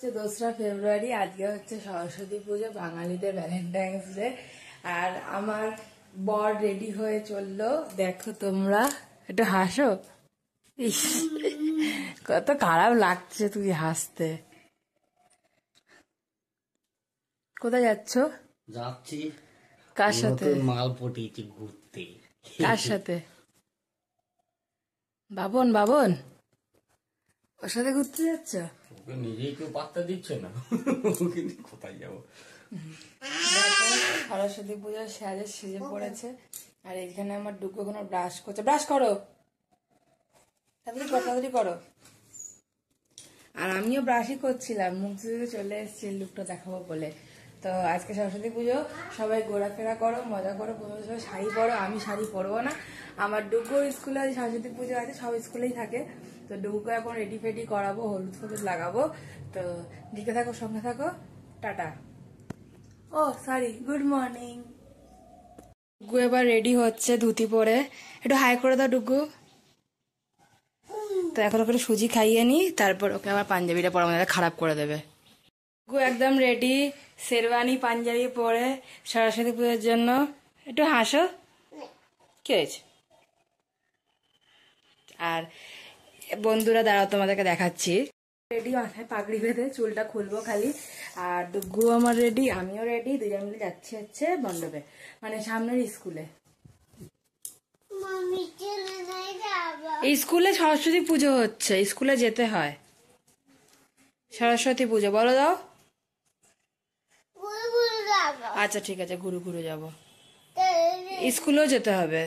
2রা ফেব্রুয়ারি। আজকে হচ্ছে সরস্বতী পুজো, বাঙালিদের ভ্যালেন্টাইন্স ডে। আর আমার বর রেডি হয়ে চললো, দেখো তোমরা, একটু হাসো। ইস, কত খারাপ লাগছে তুই হাসতে। কোথায় যাচ্ছ? যাচ্ছি কার সাথে? মাল পটিয়েছি ঘুরতে। কার সাথে? বাবন বাবন ওর সাথে ঘুরতে যাচ্ছ? ওকে নিজেই কেউ পাত্তা দিচ্ছে না, ওকে কোথায় যাবো। সরস্বতী পুজোর সাজে সেজে পড়েছে। আর এখানে আমার ডুগু কোনো ব্রাশ করছে। ব্রাশ করো, তাড়াতাড়ি করো। আর আমিও ব্রাশই করছিলাম, মুখ ধুয়ে চলে এসেছি লুকটা দেখাবো বলে। তো আজকে সরস্বতী পুজো, সবাই ঘোরাফেরা করো, মজা করো। সবাই শাড়ি পরো, আমি শাড়ি পরবো না। আমার ডুগুর স্কুলে সরস্বতী পুজো আছে, সব স্কুলেই থাকে। তো ডুগুকে এখন রেডি ফেডি করাবো, হলুদ ফলুদ লাগাবো। তো দেখে থাকো, সঙ্গে থাকো। টাটা। ও সরি, গুড মর্নিং। ডুগু এবার রেডি হচ্ছে ধুতি পরে। একটু হাই করে দাও ডুগু। তো এখন ওকে সুজি খাইয়ে নি, তারপর ওকে আবার পাঞ্জাবিটা পরা আমাদের খারাপ করে দেবে। ডুগু একদম রেডি, শেরওয়ানি পাঞ্জাবি পরে সরস্বতী পুজোর জন্য। একটু হাসো, কি হয়েছে? আর বন্ধুরা দাঁড়াও, তোমাদেরকে দেখাচ্ছি। রেডি, মাথায় পাগড়ি বেঁধে চুলটা খুলবো খালি। আর ডুগু আমার রেডি, আমিও রেডি, দুজন মিলে যাচ্ছি হচ্ছে মণ্ডপে, মানে সামনের স্কুলে। এই স্কুলে সরস্বতী পুজো হচ্ছে, স্কুলে যেতে হয়। সরস্বতী পুজো বলো দাও। আচ্ছা ঠিক আছে, ঘুরু ঘুরু যাবো, স্কুলেও যেতে হবে।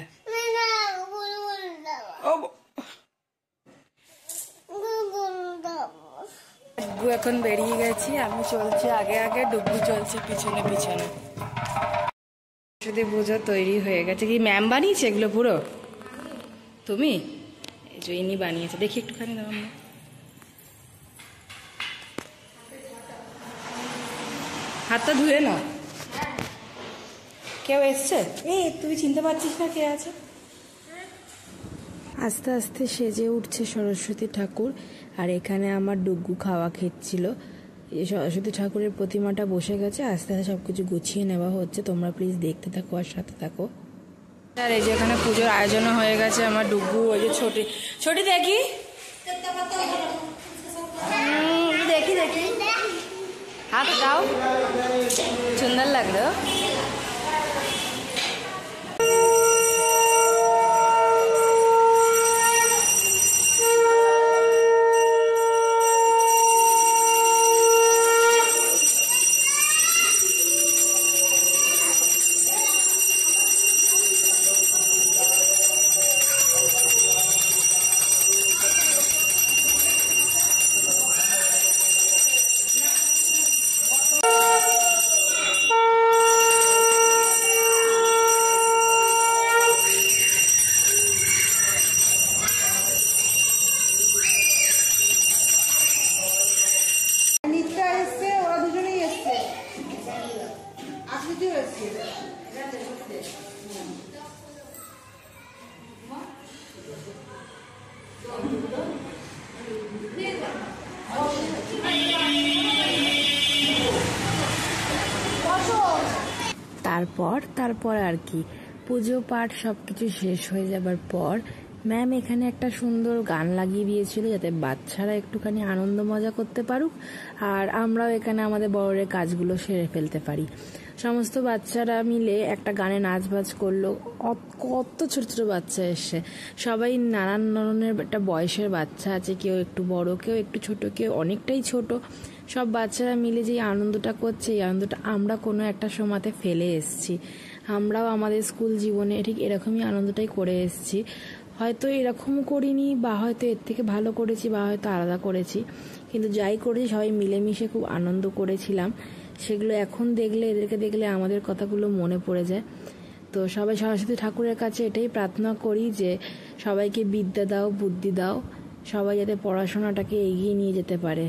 ডুগু এখন বেরিয়ে গেছি, আমি চলছি আগে আগে, ডুগু চলছে পিছনে পিছনে। সরস্বতী পুজো তৈরি হয়ে গেছে। কি ম্যাম বানিয়েছে এগুলো পুরো? তুমি? এই যে ইনি বানিয়েছে, দেখি একটুখানি দাও। হাতটা ধুয়ে নাও। কেউ এসছে? এই তুই চিনতে পারছিস না কে আছে? আস্তে আস্তে সেজে উঠছে সরস্বতী ঠাকুর। আর এখানে আমার ডুগু খাওয়া খেচ্ছিল। এই সরস্বতী ঠাকুরের প্রতিমাটা বসে গেছে, আস্তে আস্তে সবকিছু গুছিয়ে নেওয়া হচ্ছে। তোমরা প্লিজ দেখতে থাকো আর সাথে থাকো। আর এই যে এখানে পুজোর আয়োজন হয়ে গেছে। আমার ডুগু, ওই যে ছোটি ছোটি, দেখি দেখি দেখি, হাত দাও, সুন্দর লাগলো। তারপর আর কি, পুজো পাঠ সবকিছু শেষ হয়ে যাবার পর ম্যাম এখানে একটা সুন্দর গান লাগিয়ে দিয়েছিল, যাতে বাচ্চারা একটুখানি আনন্দ মজা করতে পারুক, আর আমরাও এখানে আমাদের বড়দের কাজগুলো সেরে ফেলতে পারি। সমস্ত বাচ্চারা মিলে একটা গানে নাচ বাজ করলো। কত ছোট ছোট বাচ্চা এসছে, সবাই নানান ধরনের একটা বয়সের বাচ্চা আছে, কেউ একটু বড়, কেউ একটু ছোট, কেউ অনেকটাই ছোট। সব বাচ্চারা মিলে যে আনন্দটা করছে, এই আনন্দটা আমরা কোনো একটা সময়তে ফেলে এসেছি। আমরাও আমাদের স্কুল জীবনে ঠিক এরকমই আনন্দটাই করে এসেছি। হয়তো এরকমও করিনি, বা হয়তো এর থেকে ভালো করেছি, বা হয়তো আলাদা করেছি, কিন্তু যাই করেছি সবাই মিলেমিশে খুব আনন্দ করেছিলাম। সেগুলো এখন দেখলে, এদেরকে দেখলে আমাদের কথাগুলো মনে পড়ে যায়। তো সবাই সরস্বতী ঠাকুরের কাছে এটাই প্রার্থনা করি যে সবাইকে বিদ্যা দাও, বুদ্ধি দাও, সবাই যাতে পড়াশোনাটাকে এগিয়ে নিয়ে যেতে পারে।